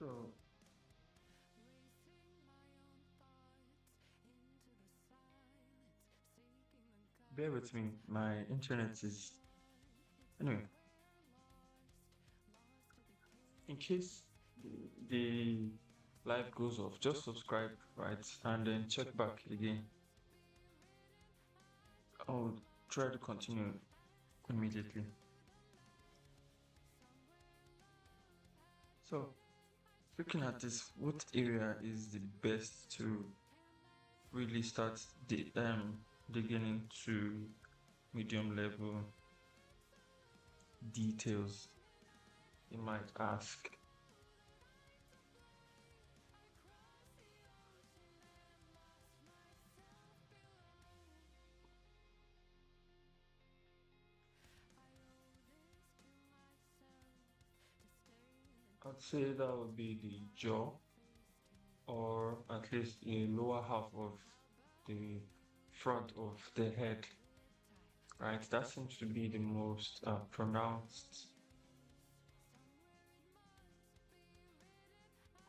So bear with me. My internet is anyway. In case the live goes off, just subscribe, right, and then check back again. I'll try to continue immediately. So, looking at this, what area is the best to really start digging into medium level details? You might ask. I'd say that would be the jaw, or at least the lower half of the front of the head, right? That seems to be the most pronounced.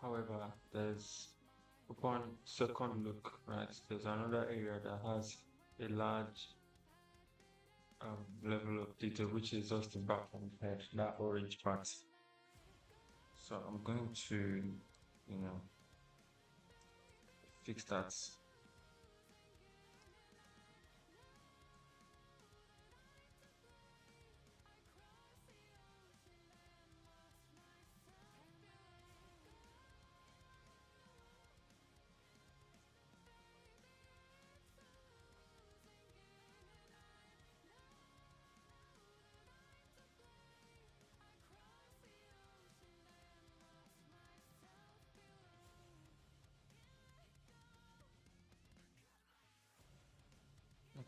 However, there's upon second look, right? There's another area that has a large level of detail, which is just the back of the head, that orange part. So I'm going to, fix that.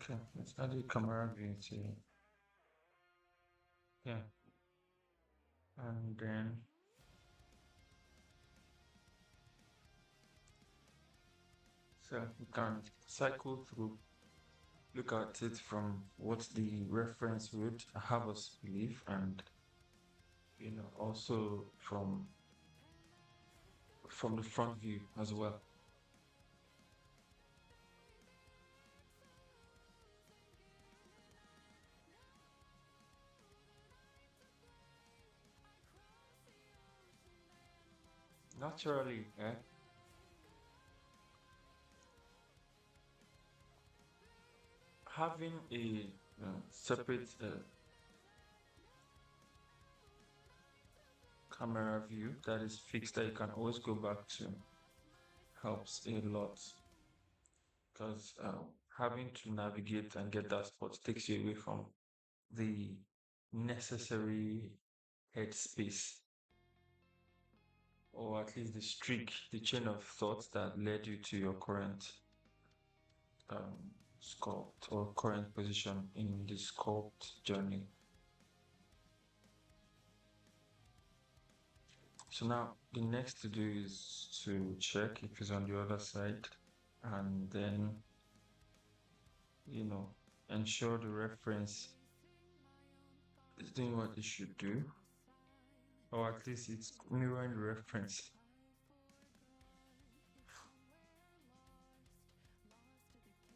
Okay, let's add the camera view to, yeah, and then so we can cycle through, look at it from what the reference would have us believe, and also from the front view as well. Naturally, having a separate camera view that is fixed that you can always go back to helps a lot, because having to navigate and get that spot takes you away from the necessary headspace, or at least the streak, the chain of thoughts that led you to your current sculpt or current position in the sculpt journey. So now the next to do is to check if it's on the other side, and then ensure the reference is doing what it should do, or at least it's mirroring the reference.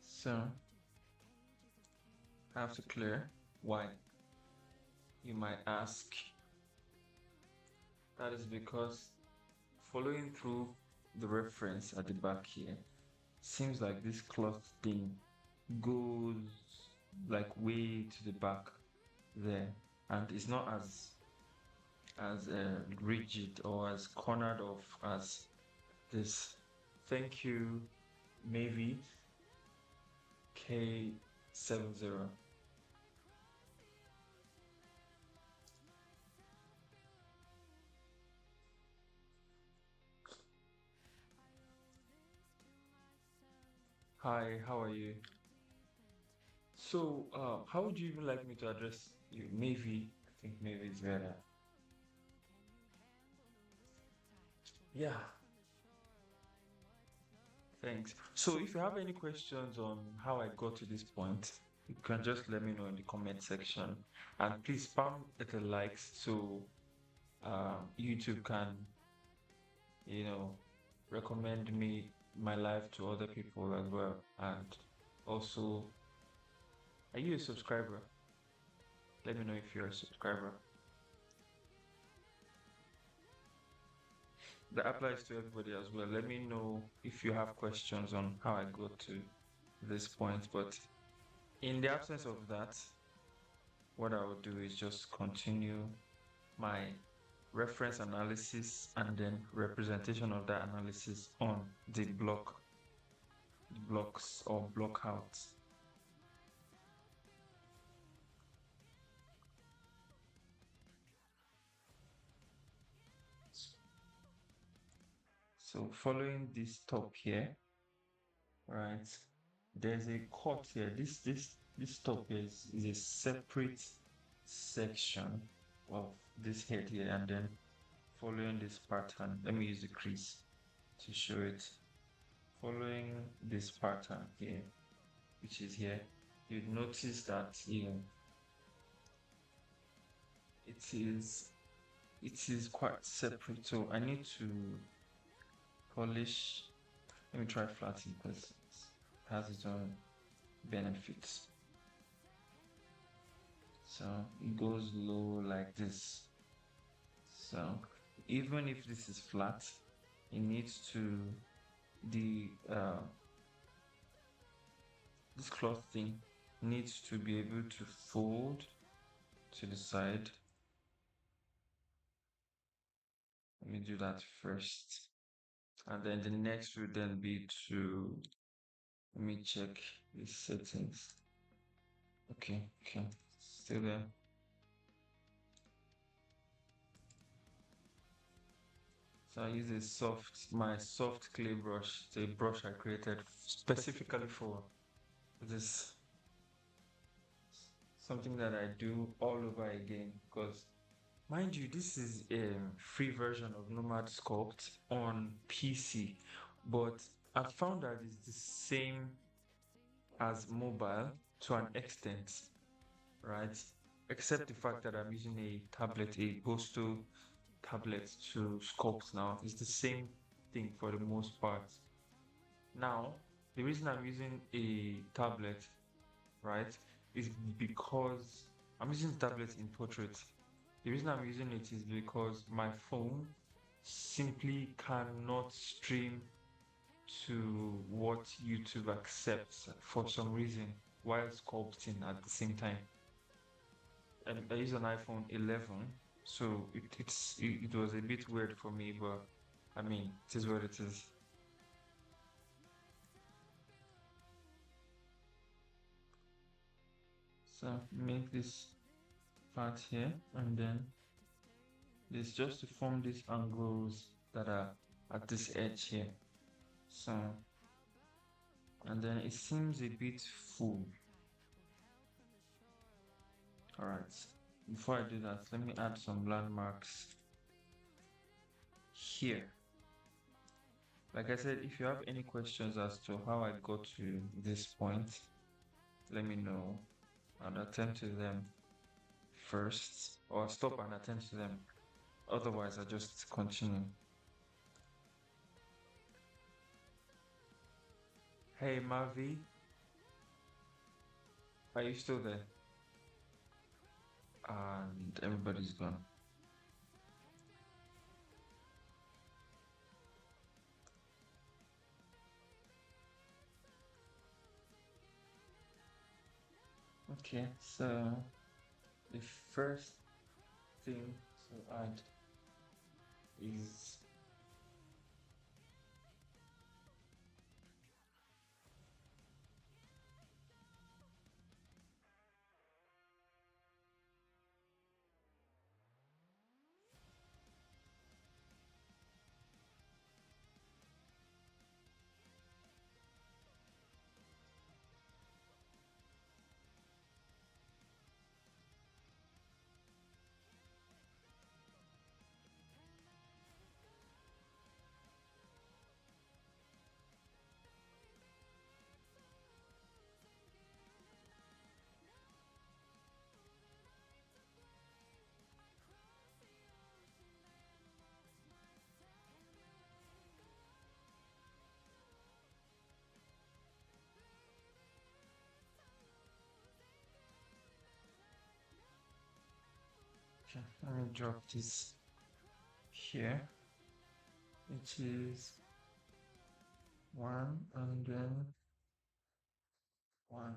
So I have to clear. Why? You might ask. That is because following through the reference at the back here, seems like this cloth thing goes like way to the back there, and it's not as rigid or as cornered off as this. Thank you, maybe K70. Hi, how are you? So, how would you even like me to address you? Maybe, I think maybe it's better. Yeah, thanks. So, if you have any questions on how I got to this point, you can just let me know in the comment section. And please spam it a likes so YouTube can you know, recommend me my life to other people as well. And also, are you a subscriber? Let me know if you're a subscriber. That applies to everybody as well. Let me know if you have questions on how I got to this point. But in the absence of that, what I will do is just continue my reference analysis and then representation of that analysis on the blocks or block outs. So following this top here, right? There's a cut here. This top here is a separate section of this head here, and then following this pattern, let me use the crease to show it. Following this pattern here, which is here, you'd notice that it is quite separate. So I need to polish. Let me try flattening because it has its own benefits. So it goes low like this. So even if this is flat, it needs to this cloth thing needs to be able to fold to the side. Let me do that first. And then the next would then be to, let me check the settings. Okay, still there. So I use my soft clay brush. It's a brush I created specifically for this. Something that I do all over again because, mind you, this is a free version of Nomad Sculpt on PC, but I found that it's the same as mobile to an extent, right? Except the fact that I'm using a tablet, a postal tablet to sculpt now. It's the same thing for the most part. Now, the reason I'm using a tablet, right, is because I'm using tablet in portrait. The reason I'm using it is because my phone simply cannot stream to what YouTube accepts for some reason while sculpting at the same time. And I use an iPhone 11, so it was a bit weird for me, but I mean, it is what it is. So make this part here, and then this just to form these angles that are at this edge here. So, and then it seems a bit full. All right, before I do that, let me add some landmarks here. Like I said, if you have any questions as to how I got to this point, let me know. I'll attend to them first, or stop and attend to them. Otherwise, I'll just continue. Hey, Mavi, are you still there? And everybody's gone. Okay, so the first thing to add is Okay, let me drop this here, which is one and then one.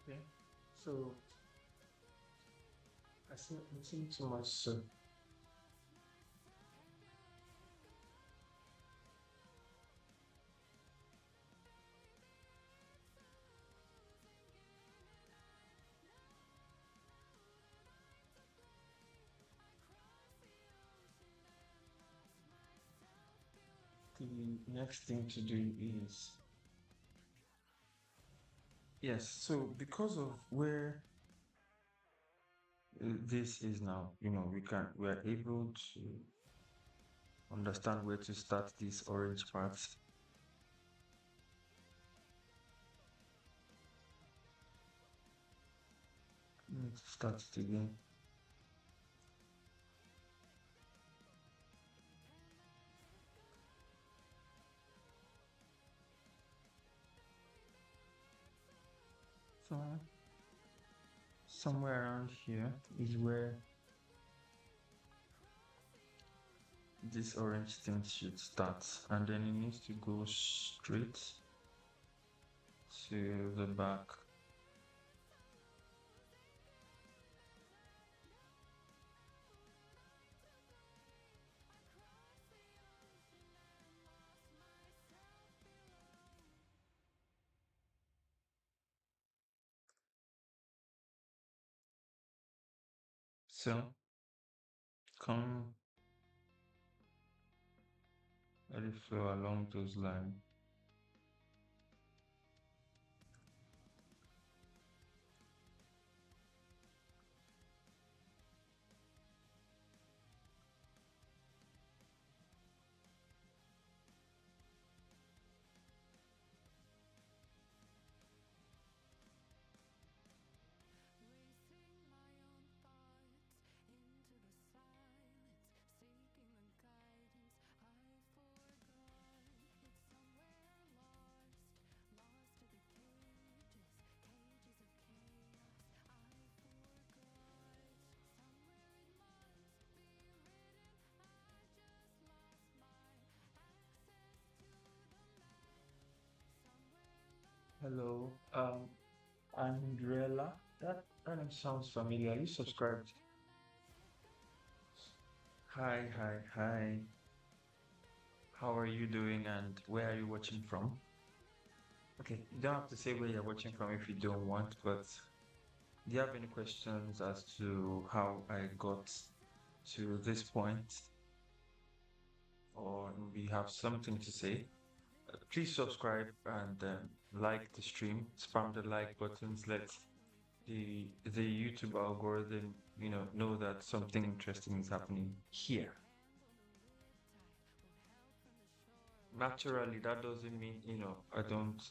Okay, so I think too much. So the next thing to do is yes. So because of where this is now, we are able to understand where to start these orange parts. Let's start it again. So somewhere around here is where this orange thing should start, and then it needs to go straight to the back. So come let it flow along those lines. Hello, Andrella. That name sounds familiar. You subscribed? Hi, hi, hi. How are you doing and where are you watching from? Okay, you don't have to say where you're watching from if you don't want, but do you have any questions as to how I got to this point, or maybe have something to say? Please subscribe and like the stream, spam the like buttons, let the YouTube algorithm, know that something interesting is happening here. Naturally, that doesn't mean, I don't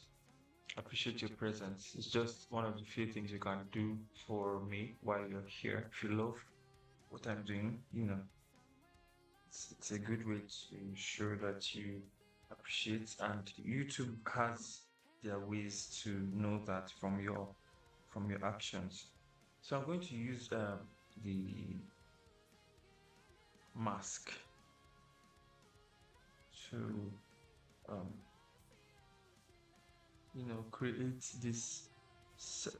appreciate your presence. It's just one of the few things you can do for me while you're here. If you love what I'm doing, it's a good way to show that you appreciate, and YouTube has their ways to know that from your actions. So I'm going to use the mask to um, create this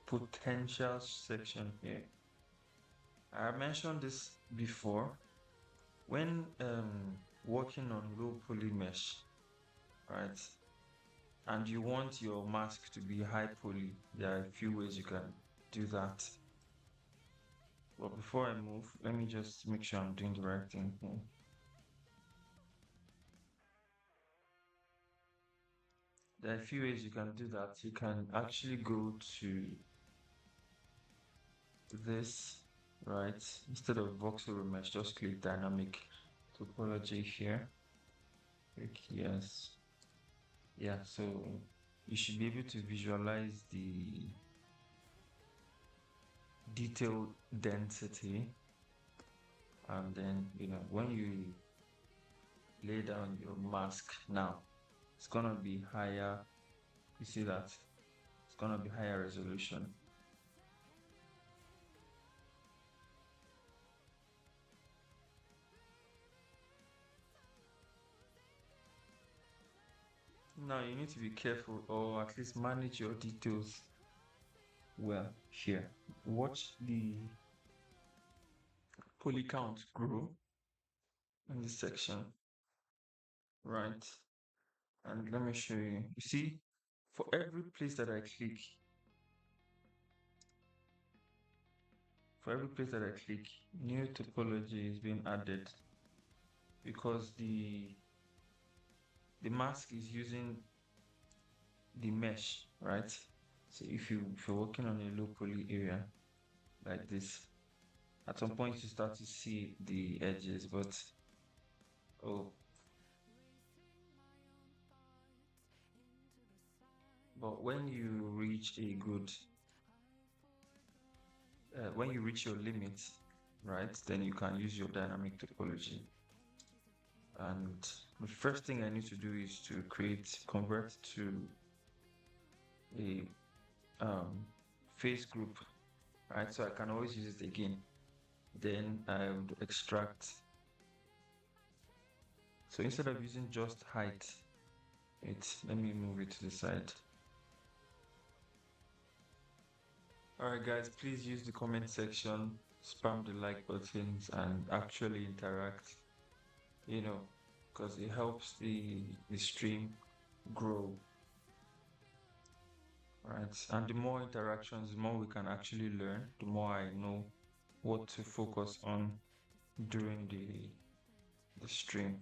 potential section here. I mentioned this before when working on low poly mesh, right? And you want your mask to be high poly, there are a few ways you can do that. But before I move, let me just make sure I'm doing the right thing here. There are a few ways you can do that. You can actually go to this, right? Instead of voxel mesh, just click dynamic topology here. Click yes. Yeah, so you should be able to visualize the detail density, and then when you lay down your mask now, it's gonna be higher. You see that it's gonna be higher resolution. Now you need to be careful, or at least manage your details well here. Watch the poly count grow in this section, right? And let me show you. You see, for every place that I click, new topology is being added because the mask is using the mesh, right? So if you're working on a low poly area like this, at some point you start to see the edges, but oh, but when you reach a good, when you reach your limit, right, then you can use your dynamic topology. And the first thing I need to do is to convert to a face group, right? So I can always use it again. Then I would extract. So instead of using just height, let me move it to the side. Alright guys, please use the comment section, spam the like buttons, and actually interact, because it helps the stream grow, right? And the more interactions, the more we can actually learn, the more I know what to focus on during the stream.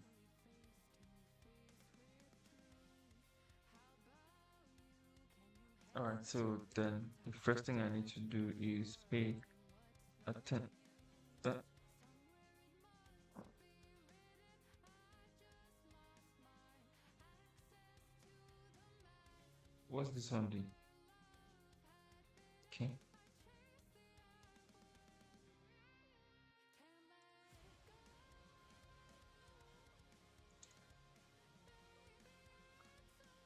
Alright, so then the first thing I need to do is pay attention. What's this one doing? Okay.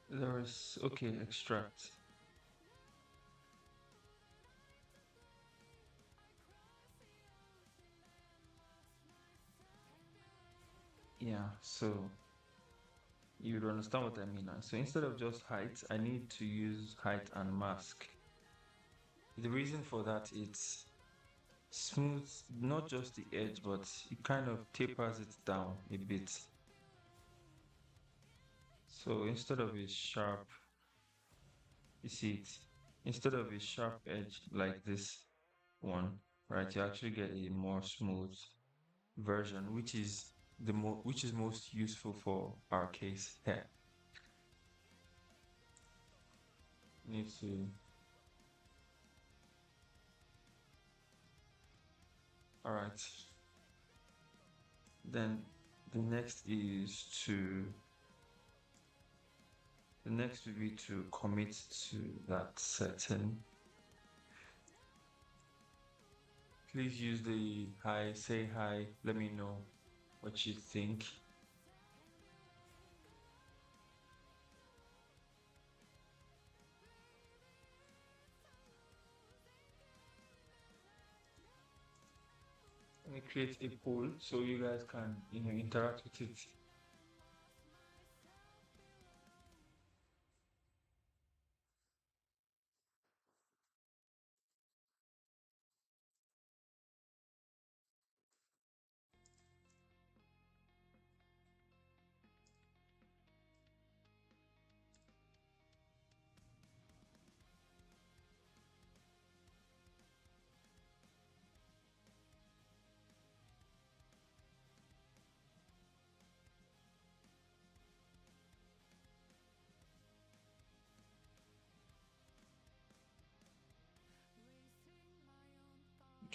There is, okay, extract. Yeah, so you would understand what I mean now. So instead of just height, I need to use height and mask. The reason for that, it's smooth, not just the edge, but it kind of tapers it down a bit. So instead of a sharp You see it, instead of a sharp edge like this one, right? You actually get a more smooth version, which is most useful for our case here. Need to all right. Then the next is to the next will be to commit to that setting. Please use the hi, say hi, let me know what you think. Let me create a poll so you guys can, interact with it.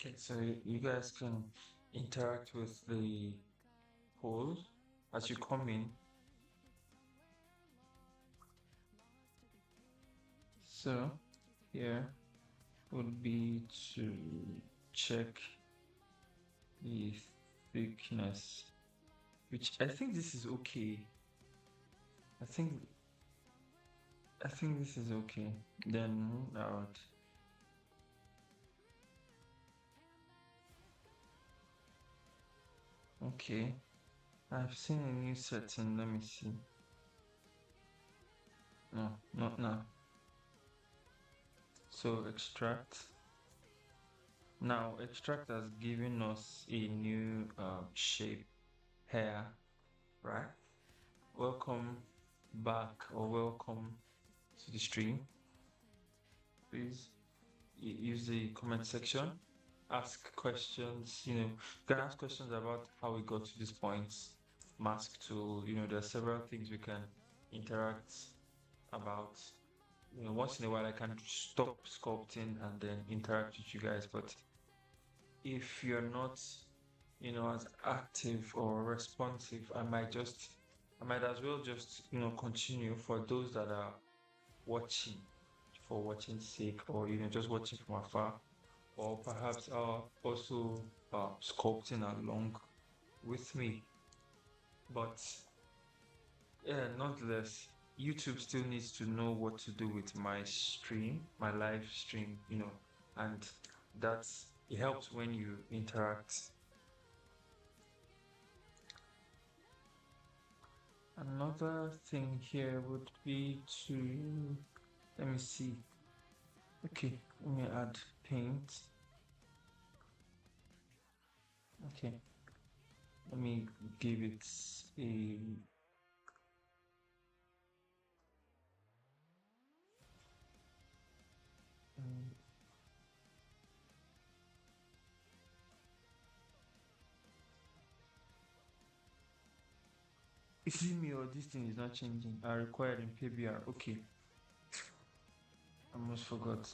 Okay, so you guys can interact with the poll as you come in. So here would be to check the thickness, which I think this is okay. I think this is okay. Then out. Okay. I've seen a new setting. Let me see. No, not now. So extract. Now extract has given us a new shape here, right? Welcome back or welcome to the stream. Please use the comment section. Ask questions. You can ask questions about how we got to this point. Mask tool. There are several things we can interact about. Once in a while I can stop sculpting and then interact with you guys, but if you're not as active or responsive, I might as well just continue for those that are watching for watching sake, or just watching from afar, or perhaps also sculpting along with me. But yeah, nonetheless, YouTube still needs to know what to do with my stream, my live stream, and it helps when you interact. Another thing here would be to, let me see. Okay, let me add paint. Okay, let me give it a is it me or this thing is not changing? I required in PBR. Okay, I almost forgot.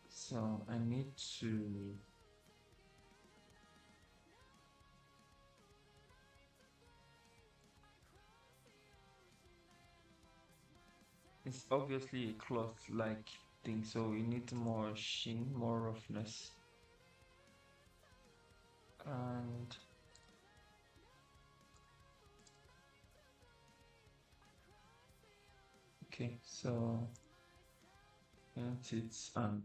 So I need to it's obviously a cloth like thing, so we need more sheen, more roughness. And okay, so paint it, and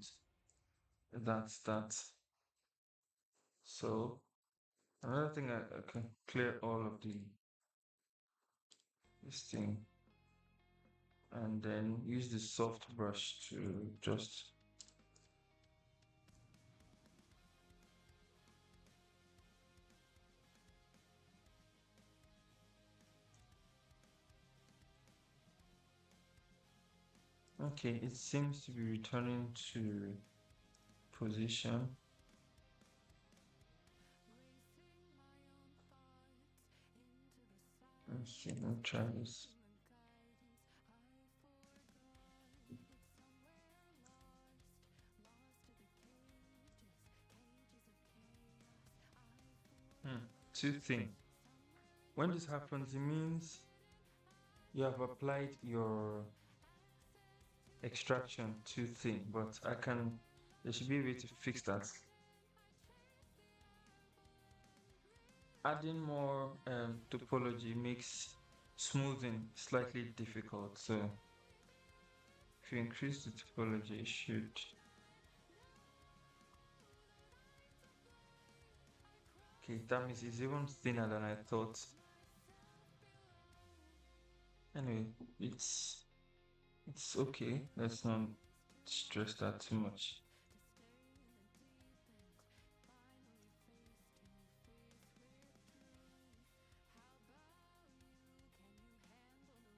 that's that. So another thing, I can clear all of this thing and then use the soft brush to just Okay, it seems to be returning to position. Let's see, let me try this. Two things. When this happens, it means you have applied your extraction to thing, but there should be a way to fix that. Adding more topology makes smoothing slightly difficult. So if you increase the topology, it should. Okay, that means it's even thinner than I thought. Anyway, it's okay. Let's not stress that too much.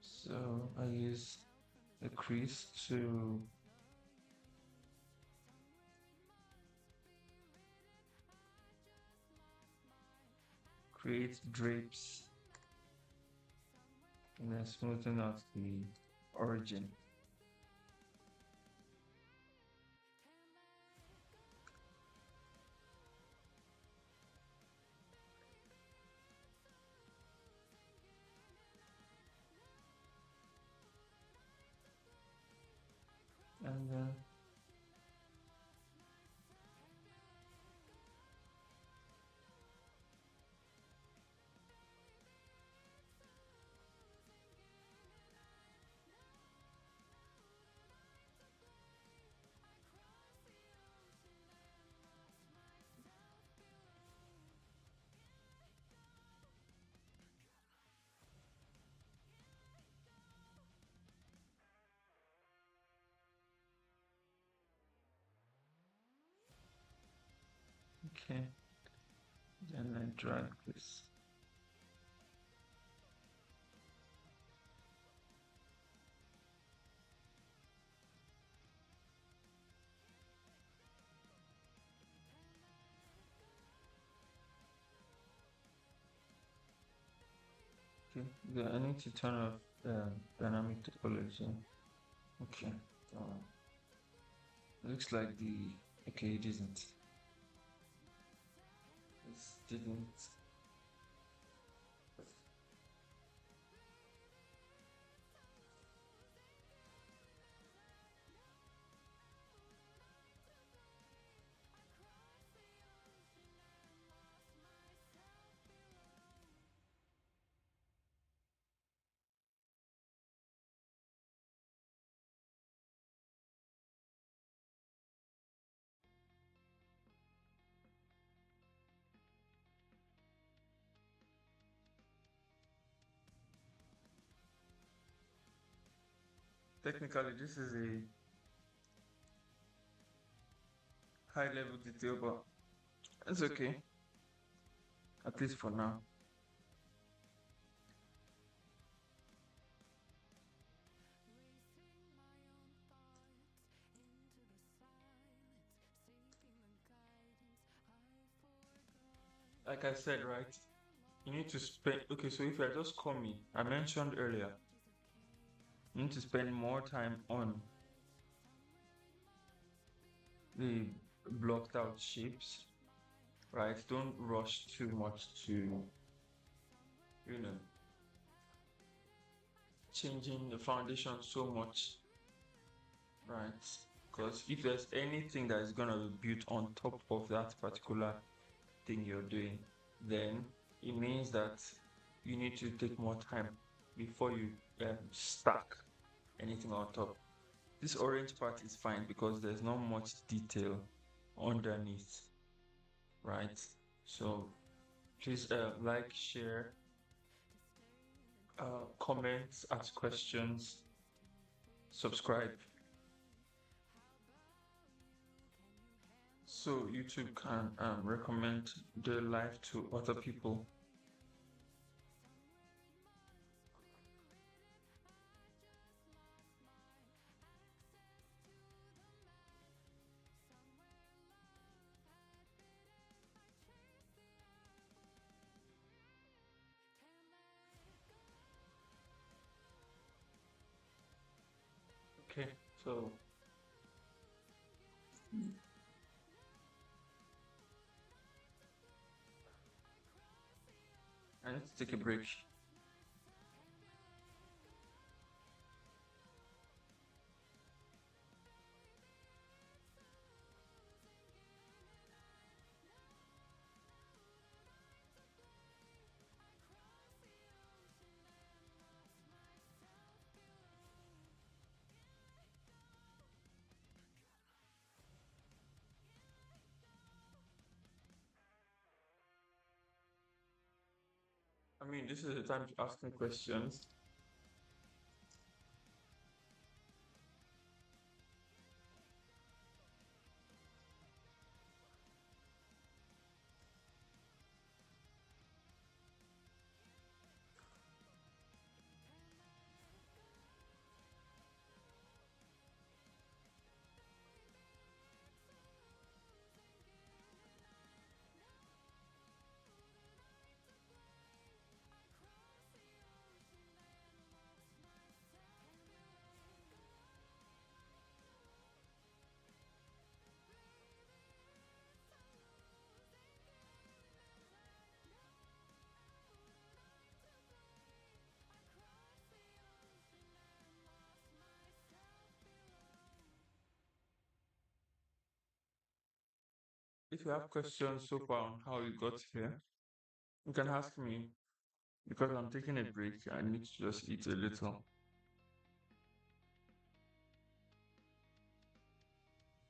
So I use a crease to create drapes and then smoothen out the origin. And then okay, then I drag this. Okay, then I need to turn off dynamic topology. Okay, looks like the okay, it isn't. It didn't. Technically, this is a high level detail, but it's okay, at least for now. Like I said, right? You need to spend, okay, so if you're just coming, I mentioned earlier, you need to spend more time on the blocked out shapes, right? Don't rush too much to, you know, changing the foundation so much, right? Because if there's anything that is going to be built on top of that particular thing you're doing, then it means that you need to take more time before you stack anything on top. This orange part is fine because there's not much detail underneath, right? So please like, share, comment, ask questions, subscribe, so YouTube can recommend the live to other people. Okay, so I need to take a break. I mean, this is the time to ask me questions. If you have questions so far on how you got here, you can ask me because I'm taking a break. I need to just eat a little.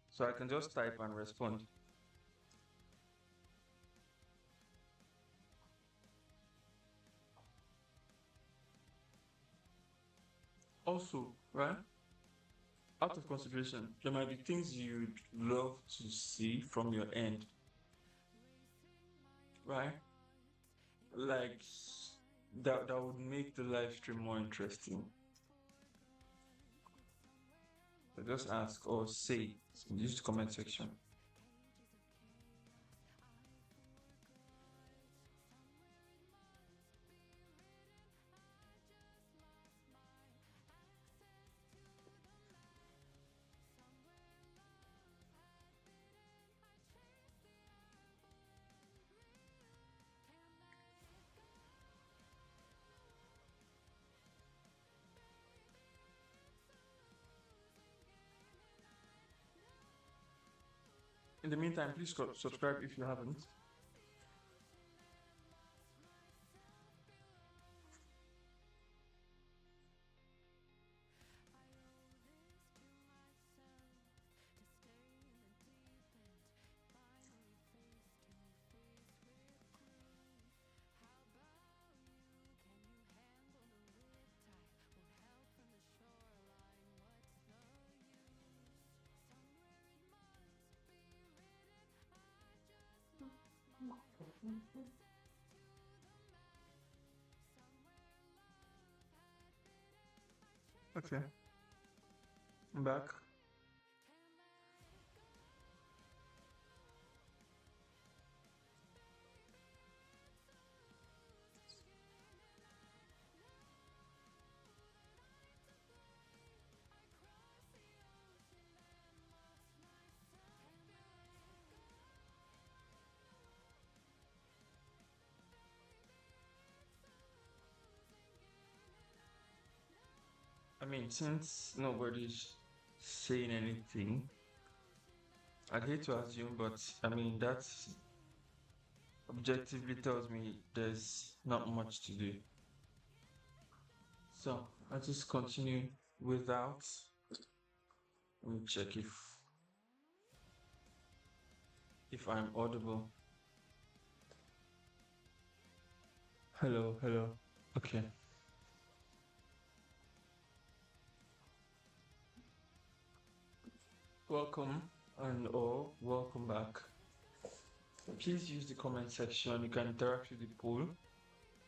So I can just type and respond. Also, right? Out of consideration, there might be things you'd love to see from your end, right? Like that would make the live stream more interesting. So just ask or say, use the comment section. In the meantime, please subscribe if you haven't. Okay, I'm back. I mean, since nobody's saying anything, I'd hate to assume, but I mean, that's objectively tells me there's not much to do. So I'll just continue without. Let me check if I'm audible. Hello, hello. Okay. Welcome and or welcome back. Please use the comment section. You can interact with the poll.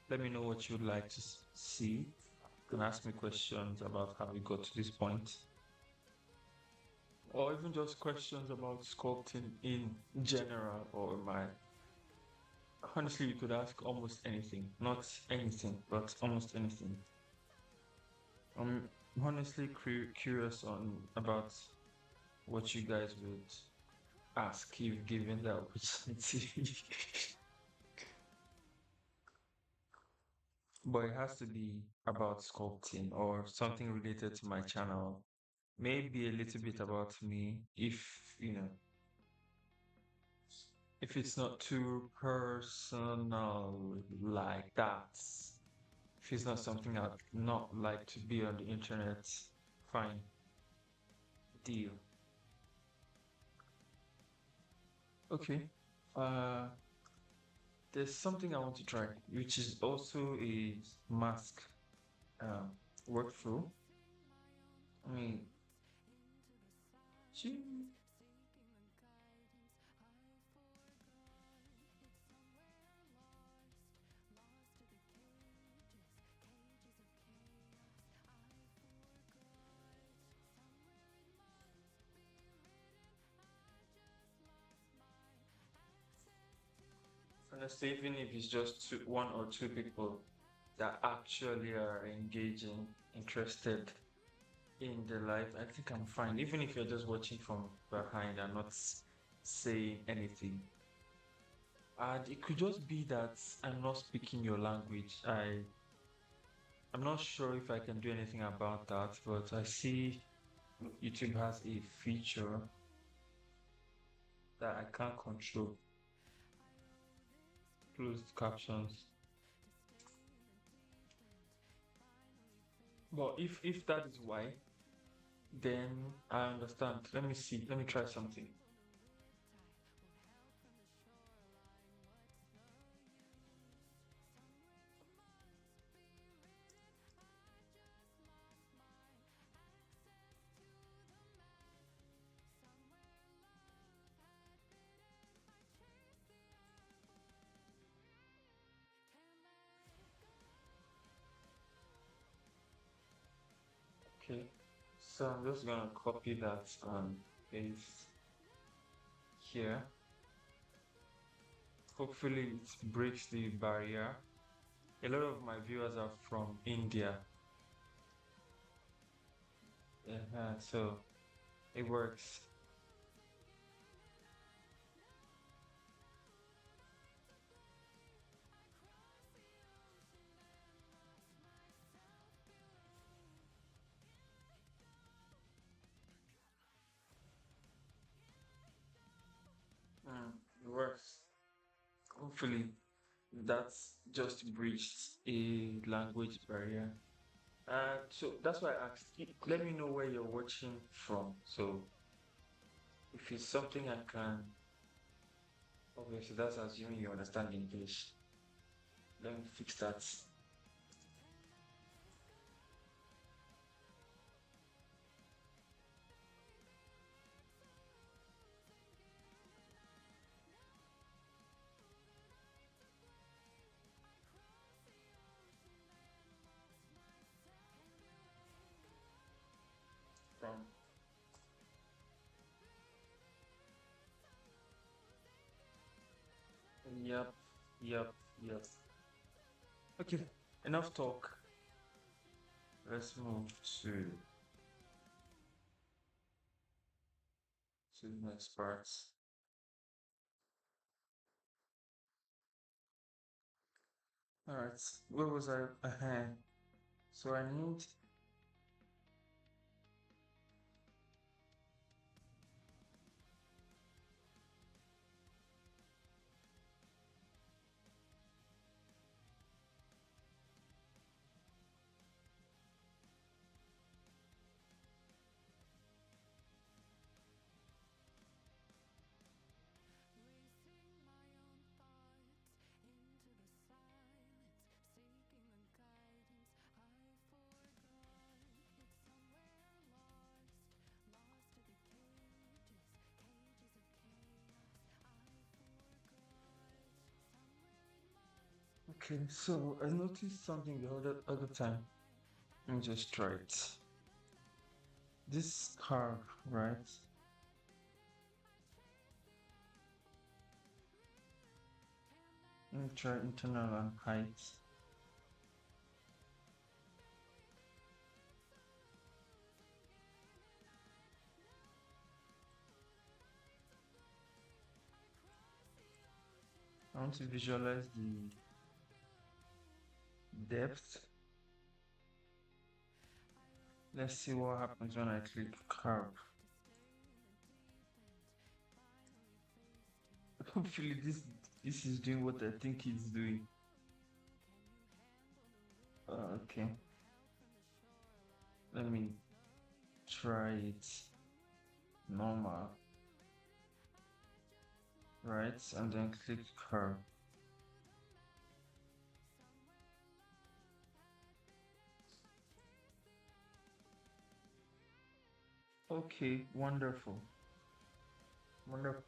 Let me know what you'd like to see. You can ask me questions about how we got to this point, or even just questions about sculpting in general or my. Honestly, you could ask almost anything. Not anything, but almost anything. I'm honestly curious on about what you guys would ask if given the opportunity. But it has to be about sculpting or something related to my channel. Maybe a little bit about me if it's not too personal like that. If it's not something I'd not like to be on the internet, fine, deal. Okay. Uh, there's something I want to try, which is also a mask um, workflow. I mean, gee, honestly, even if it's just one or two people that actually are engaging, interested in the life, I think I'm fine. Even if you're just watching from behind and not saying anything. And it could just be that I'm not speaking your language. I'm not sure if I can do anything about that, but I see YouTube has a feature that I can't control. Closed captions. But if that is why, then I understand. Let me see. Let me try something. Okay. So I'm just gonna copy that and paste here. Hopefully it breaks the barrier. A lot of my viewers are from India. Yeah, so it works. It works. Hopefully that's just breached a language barrier. So that's why I asked. Let me know where you're watching from. So if it's something I can, obviously that's assuming you understand English. Let me fix that. From yep, yep, yep. Okay, enough talk. Let's move to the next parts. All right, where was I? So I need. Okay, so I noticed something the other time. Let me just try it. This curve, right? Let me try internal and height. I want to visualize the depth. Let's see what happens when I click curve. Hopefully this is doing what I think it's doing. Okay. Let me try it normal. Right, and then click curve. Okay, wonderful. Wonderful.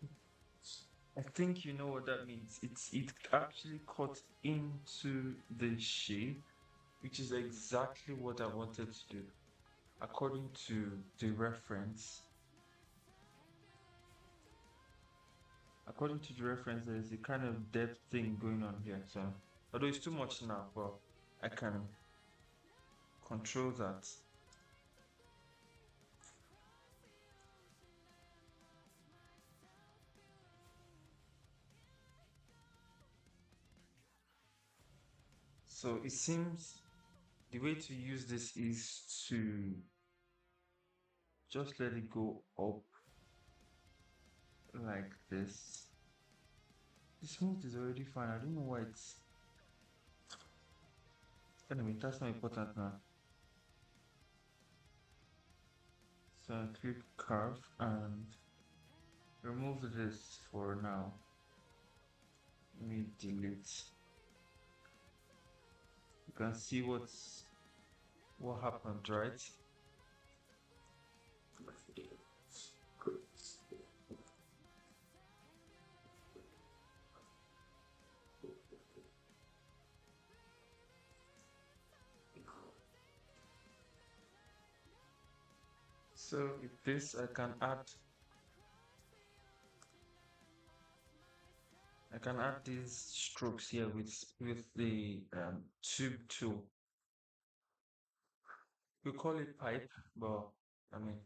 I think you know what that means. It actually cut into the shape, which is exactly what I wanted to do. According to the reference, there's a kind of depth thing going on here. So although it's too much now, but I can control that. So it seems the way to use this is to just let it go up like this. The smooth is already fine. I don't know why it's. Anyway, that's not important now. So I click curve and remove this for now. Let me delete. You can see what happened, right? So with this I can add these strokes here with the tube tool. We call it pipe, but I mean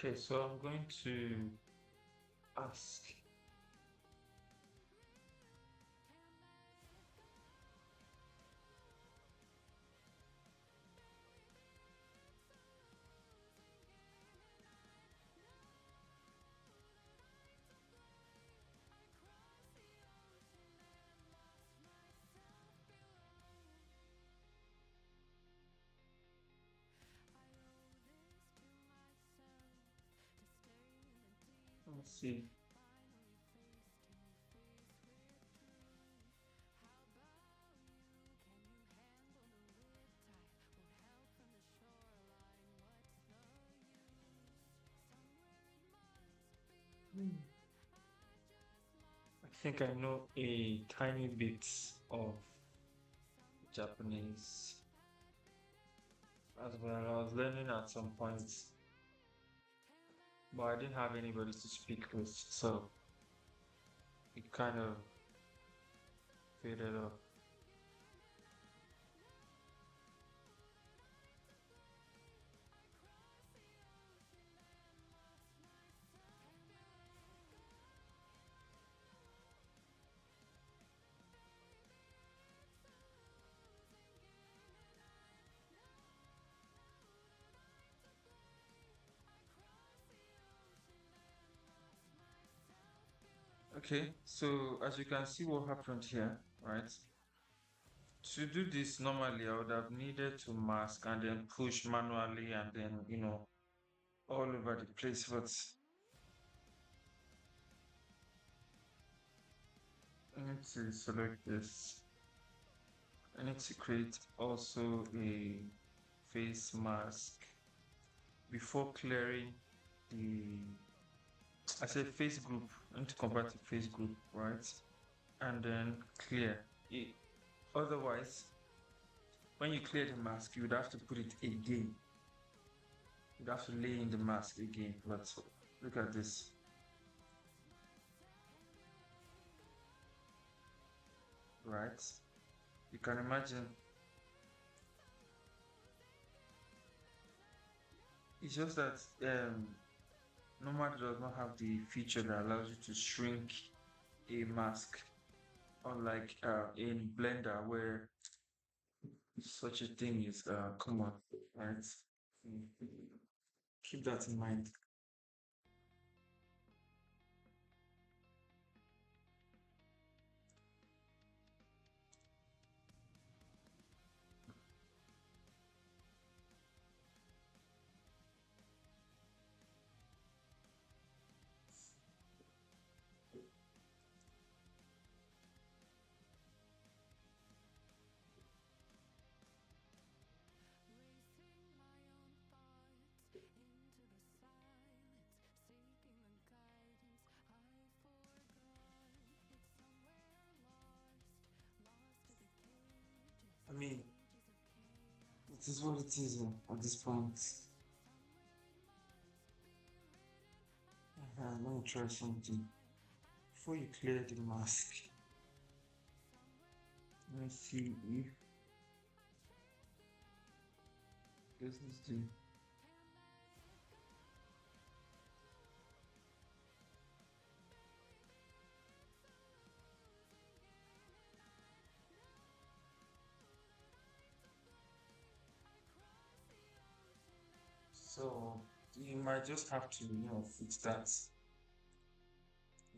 okay, so I'm going to ask. Let's see. Hmm. I think I know a tiny bit of Japanese as well. I was learning at some points, but I didn't have anybody to speak with, so it kind of faded off. Okay, so as you can see what happened here, right? To do this normally, I would have needed to mask and then push manually and then, all over the place, but I need to select this. I need to create also a face mask before clearing the, I said face group. I need to convert to face group, right? And then clear it. Otherwise, when you clear the mask, you would have to put it again. You'd have to lay in the mask again. But look at this, right? You can imagine. It's just that Nomad does not have the feature that allows you to shrink a mask, unlike in Blender where such a thing is common, right? Mm. Keep that in mind. I mean, it is what it is at this point. Let me try something. Before you clear the mask, let's see if this is the. So you might just have to, fix that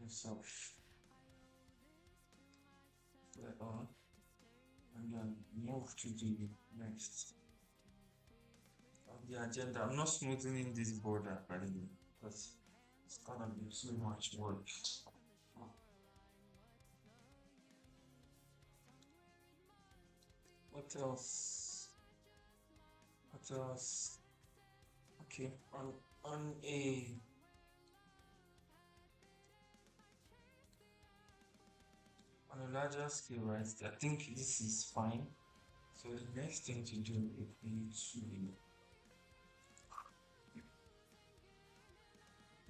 yourself later on, and then move to the next on the agenda. I'm not smoothing this border, by the way, because it's gonna be too much work. What else? What else? Okay, on a larger scale, right? I think this is fine. So the next thing to do would be to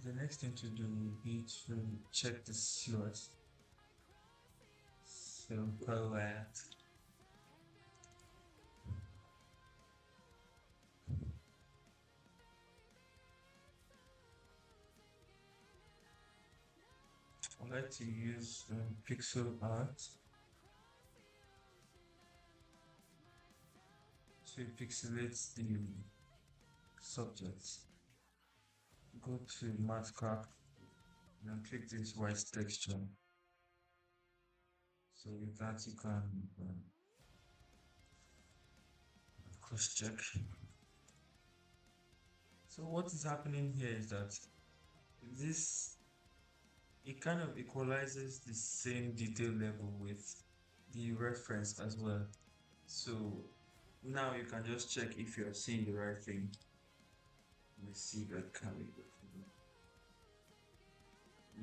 the next thing to do would be to check the silhouette. Silhouette. I like to use pixel art to pixelate the subjects. Go to Mathcraft and click this white texture. So with that you can cross check. So what is happening here is that this, it kind of equalizes the same detail level with the reference as well. So now you can just check if you're seeing the right thing. Let me see that can we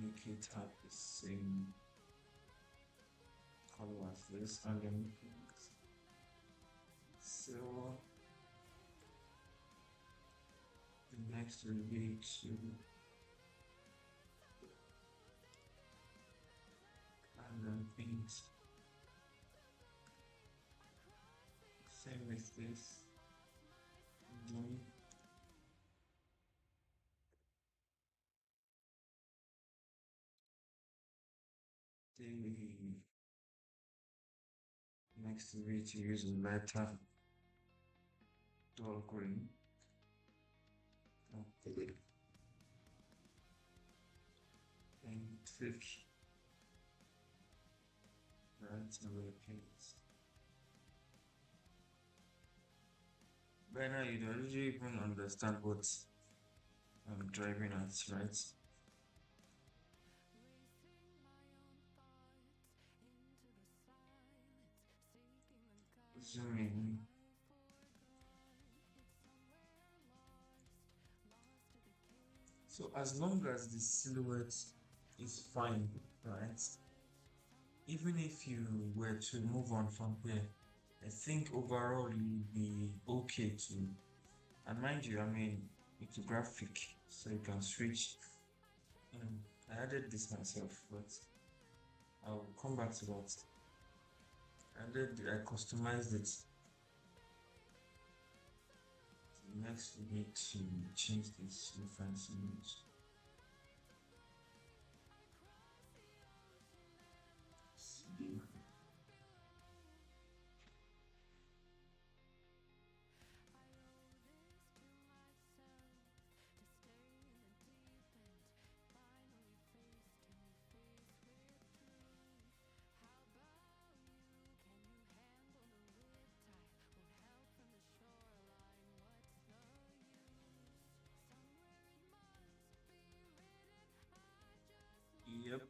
make it have the same color as this, and then so the next will be to and then paint. Same with this. Then the next will be to use a lighter dull green. Okay. And click right away paint. By now you don't really even understand what I'm driving at, right? Zooming. So as long as the silhouette is fine, right? Even if you were to move on from here, I think overall you'll be okay to. And mind you, I mean, it's a graphic, so you can switch. I added this myself, but I'll come back to that. And then I customized it. Next, we need to change this reference image. See. Yep.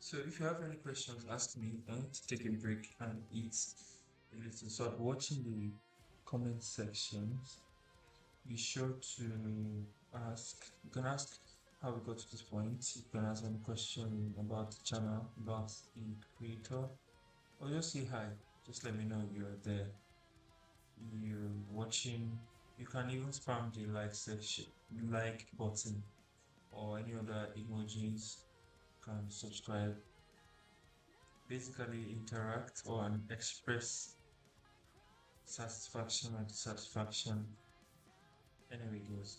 So if you have any questions, ask me. Don't take a break and eat a little. So watching the comment sections, be sure to ask. You can ask how we got to this point. You can ask any question about the channel, about the creator, or just say hi. Just let me know you're there. You're watching. You can even spam the like section, like button, or any other emojis. You can subscribe. Basically, interact or express satisfaction and dissatisfaction. Anyway, it goes.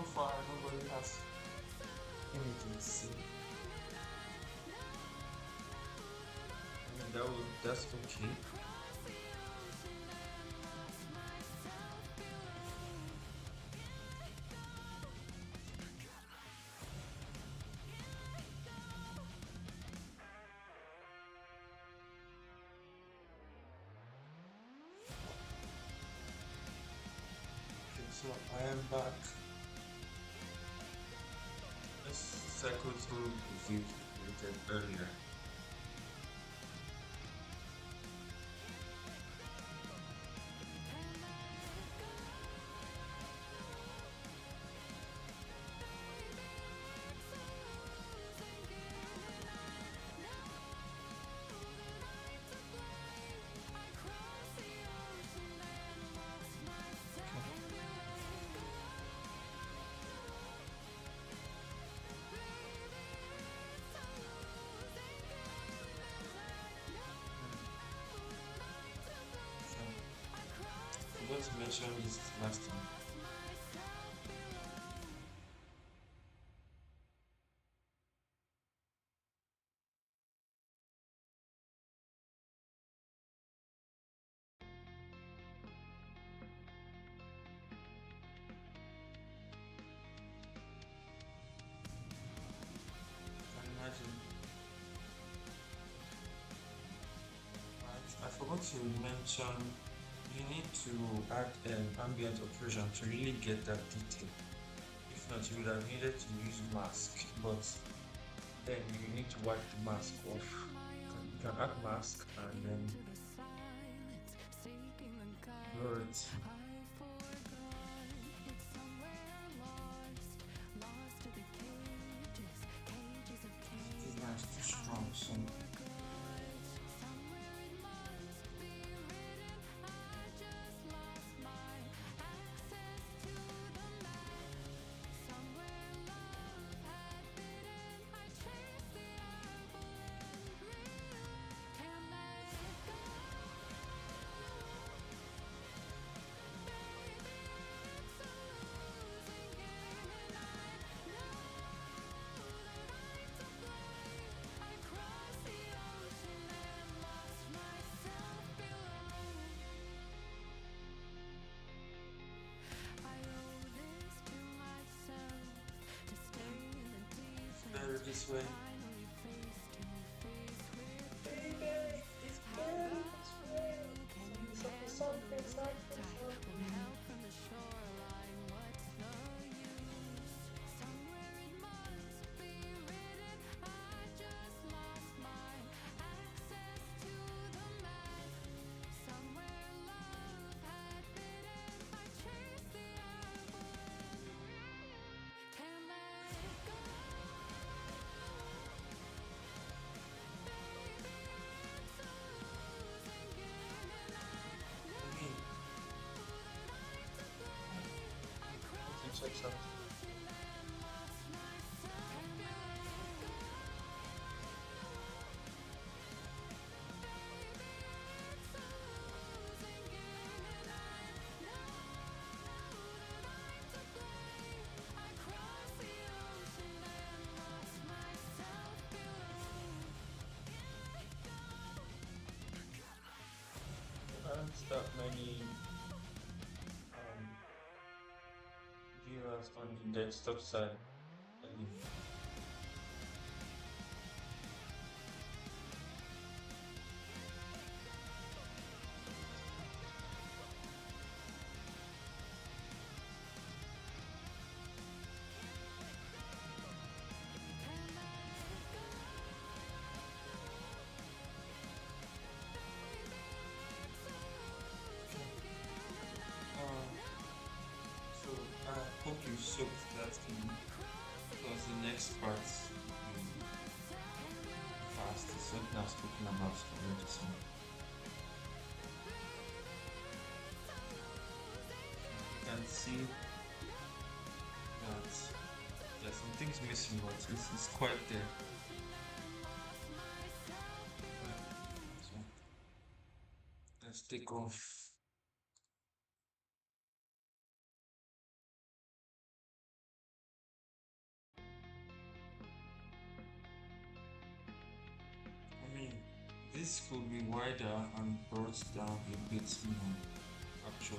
so far nobody has anything to say. I mean that's okay. Okay, so I am back. Let's cycle through the views we created earlier. So, forgot to mention this last time. Can you imagine? Right? I forgot to mention you need to add ambient occlusion to really get that detail. If not, you would have needed to use mask, but then you need to wipe the mask off. You can add mask and then blur it. This line is too strong, so better this way. Baby, it's good. It's real. Something, something, something. Again, let me check something. There aren't that many um, viewers on the desktop side. Um, so I hope you soaked that in because the next part will be fast. It's what I've spoken about already. So you can see that there's some things missing, but it's quite there. Right. So let's take off This could be wider and brought down a bit more, actually.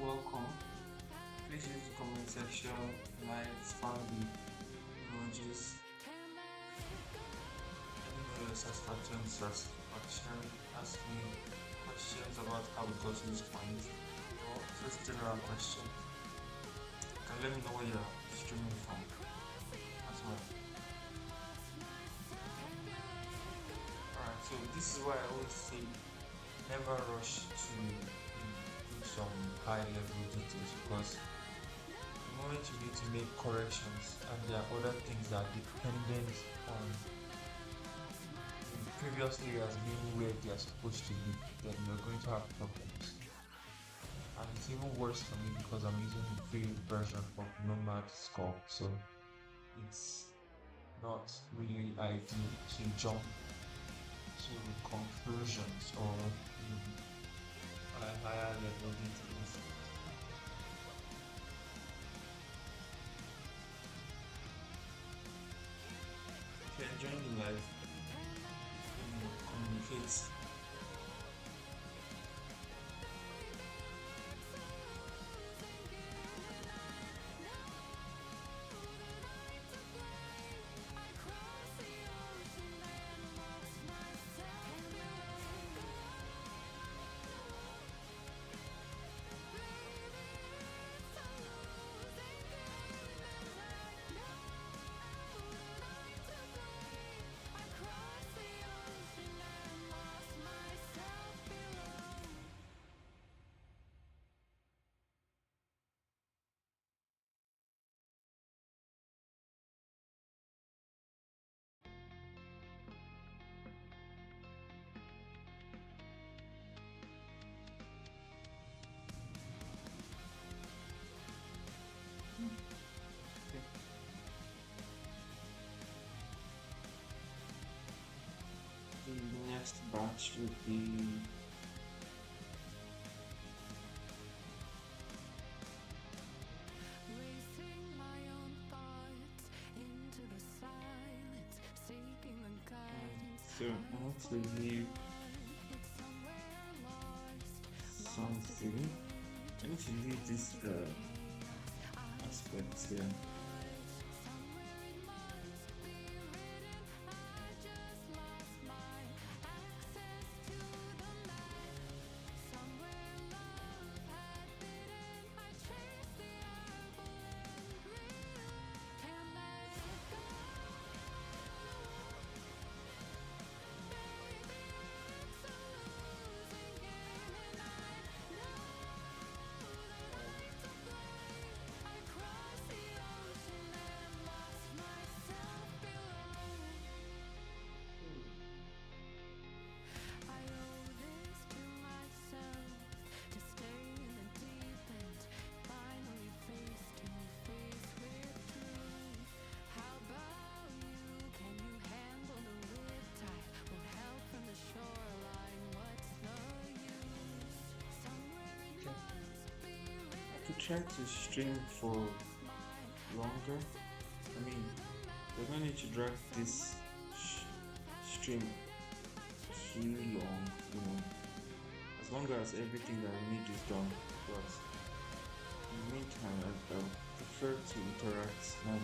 Welcome. Please use the comment section, likes, family, emojis, let me know your satisfactions, satisfaction, ask me questions about how we got to this point, or just general questions. You can let me know where you're streaming from as well. Alright, so this is why I always say never rush to do some high level details because the moment you need to make corrections and there are other things that are dependent on the previous areas being where they are supposed to be, then you're going to have problems. And it's even worse for me because I'm using the free version of Nomad Sculpt, so it's not really ideal to jump to conclusions or higher level details. If you're enjoying the life, communicate. The next batch would be so I want to leave something. I need to leave this aspect here. try to stream for longer. I mean, there's no need to drag this stream too long, as long as everything that I need is done. But in the meantime, I prefer to interact and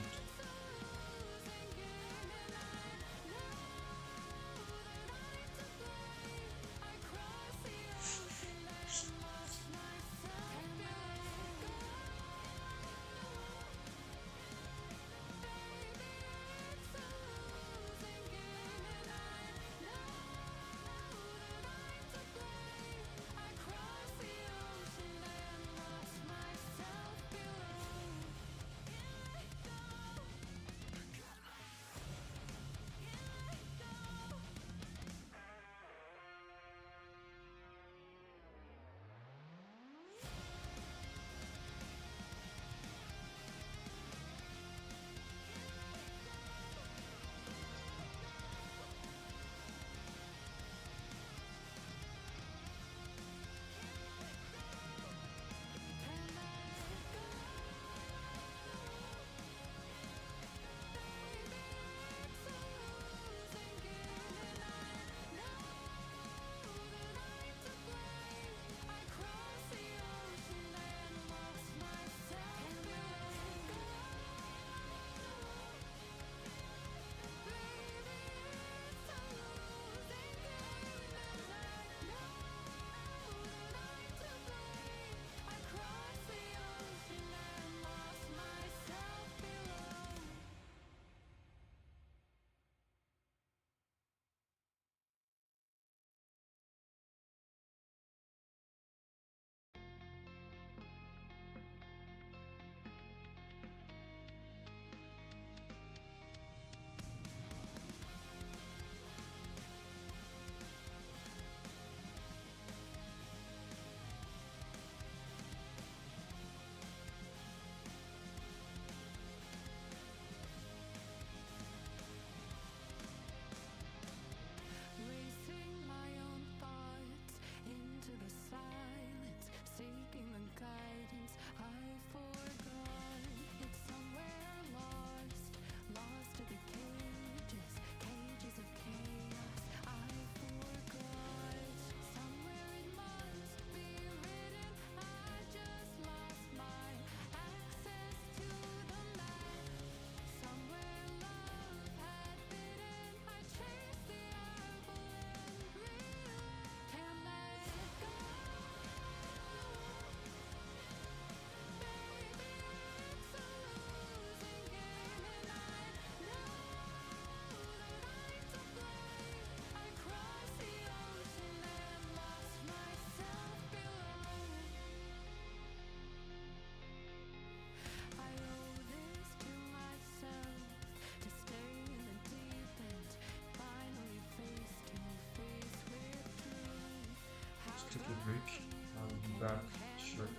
just take a break. I'll be back shortly.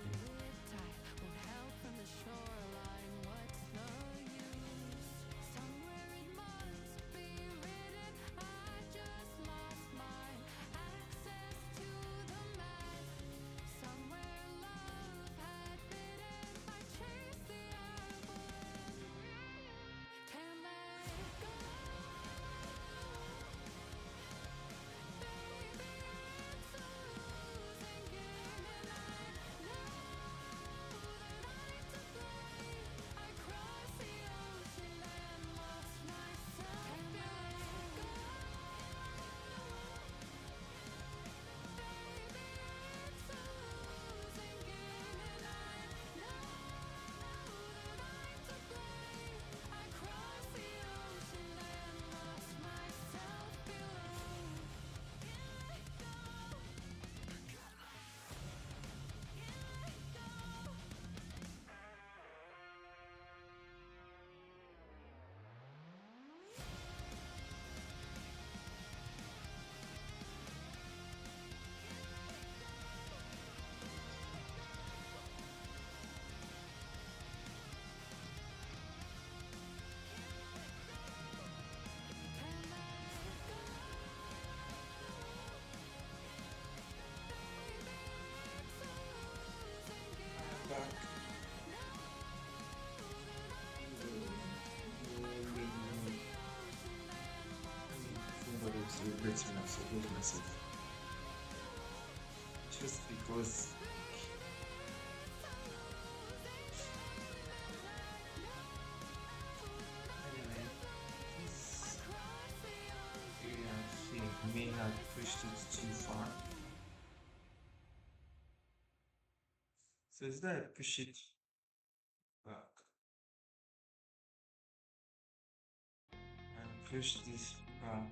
celebrating and celebrate myself just because anyway, this area I think may have pushed it too far. So is that I push it back and push this back.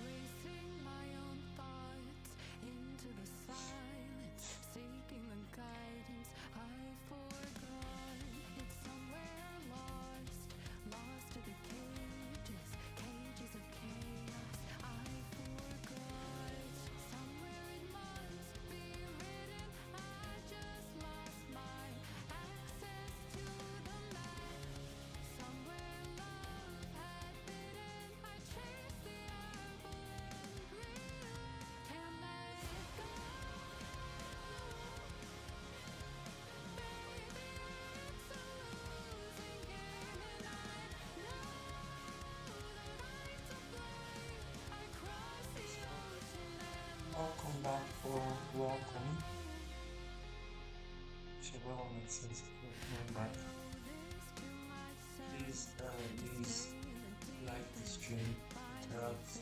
Racing my own thoughts into the silence, seeking the guidance I forgot. It's somewhere lost, lost to the cages, cages of chaos I forgot. Somewhere it must be written, I just lost my access to the map. Somewhere love had bidden, I chased the apple and realized can't let go. Baby, it's a losing game, and I know that I'm to blame. I crossed the ocean and Welcome back or welcome. Whichever one makes sense. Welcome back. this to myself. Please like the stream, interact,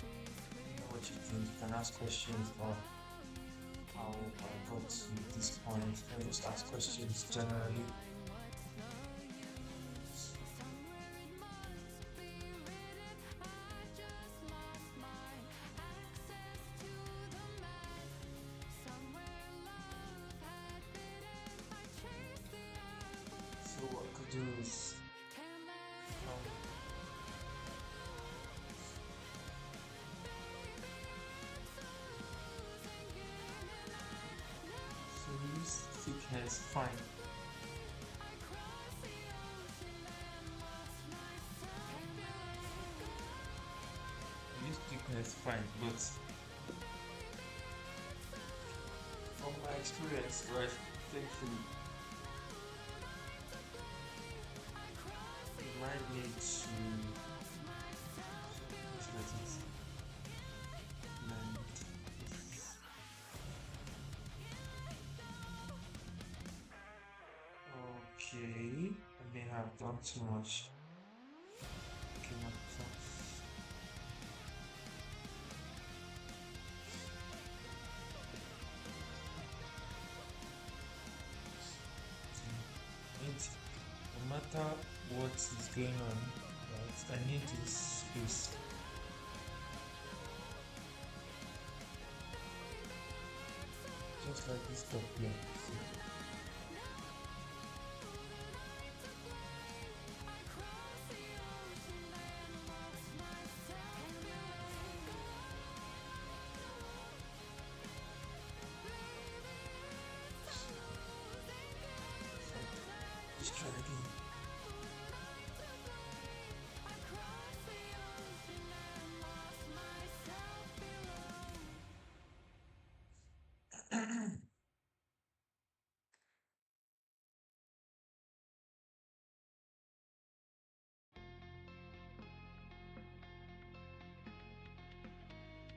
you know what you think. You can ask questions about how I got to this point. And just ask questions generally. So what I could do is so use thickness fine. Use thickness fine, but from my experience, right, thankfully, you might need to just let it blend this. Okay, I may have done too much. Okay, not that. No matter what is going on, right, I need this space. Just like this top here. See? Just try again.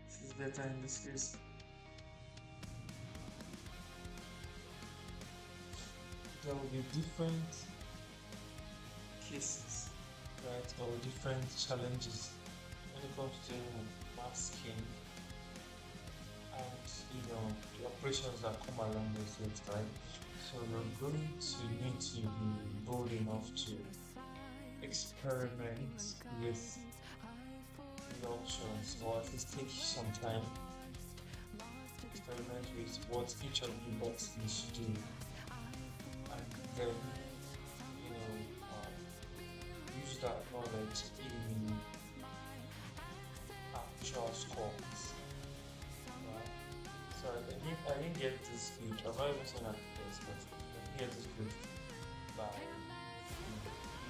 This is better in this case. There will be different cases, right, or different challenges when it comes to masking and the operations that come along with it, right? So you're going to need to be bold enough to experiment with the options, or at least take some time experiment with what each of the boxes do, and then use that knowledge in actual sculpts. Right? So I didn't get this speech. I'm not even saying that this, but I here to split by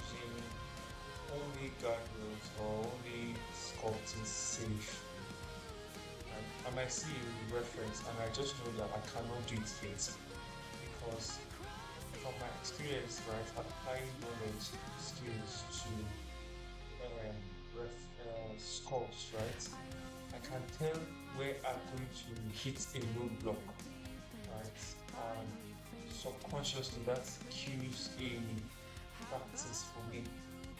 using only guardrails or only sculpting safe. And I might see a reference and I just know that I cannot do it yet because from my experience, right, applying knowledge, skills to sculpts, right, I can tell where I'm going to hit a roadblock, right, and subconsciously that cues a practice for me.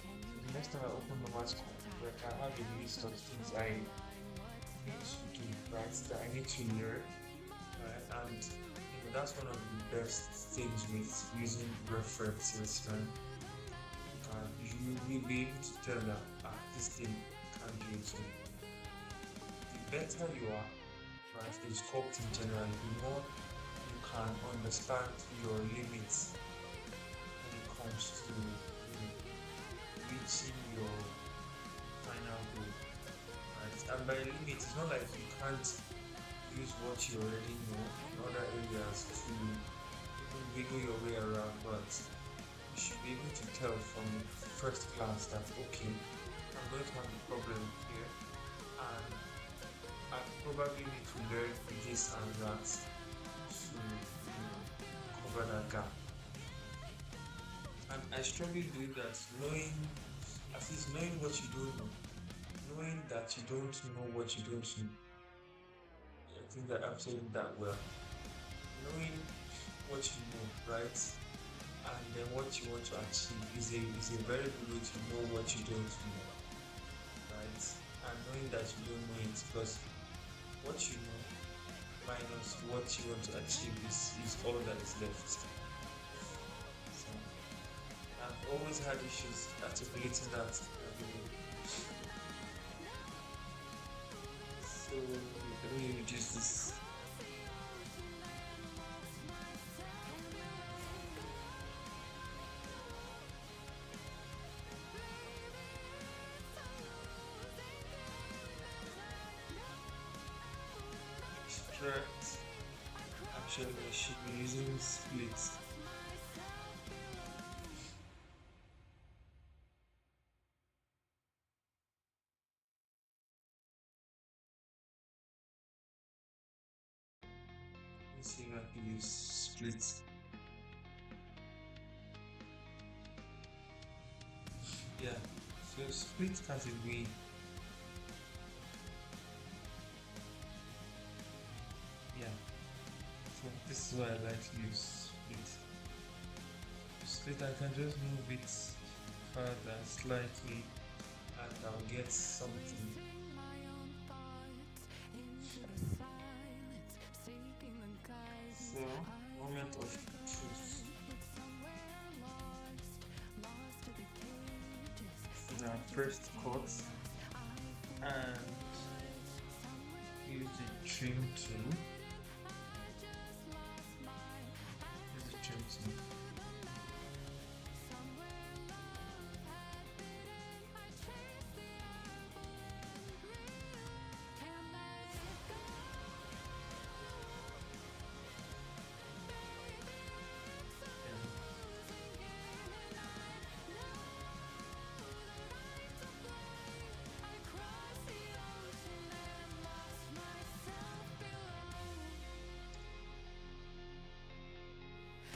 So the next time I open the mask, like I have a list of things I need to do, right, that I need to learn, right, and that's one of the best things with using references, right? You will be able to tell that this thing can do it. So the better you are, right, in sculpting generally, the more you can understand your limits when it comes to reaching your final goal, right? And by limit, it's not like you can't use what you already know in other areas to even wiggle your way around, but you should be able to tell from first glance that okay, I'm going to have a problem here, and I probably need to learn this and that to cover that gap. And I strongly believe that knowing, at least knowing what you don't know, knowing that you don't know what you don't know, I think that I'm saying that well. Knowing what you know, right? And then what you want to achieve is a very good way to know what you don't know, right? And knowing that you don't know it because what you know minus what you want to achieve is all that is left. So I've always had issues articulating that. So let me reduce this. Extract. Actually, I should be using splits. Let's see if I can use splits. Yeah, so split has a way. Yeah, so this is why I like to use split. Split, I can just move it further slightly and I'll get something. So, moment of truth. Now, first cut and use the trim tool. Use the trim tool.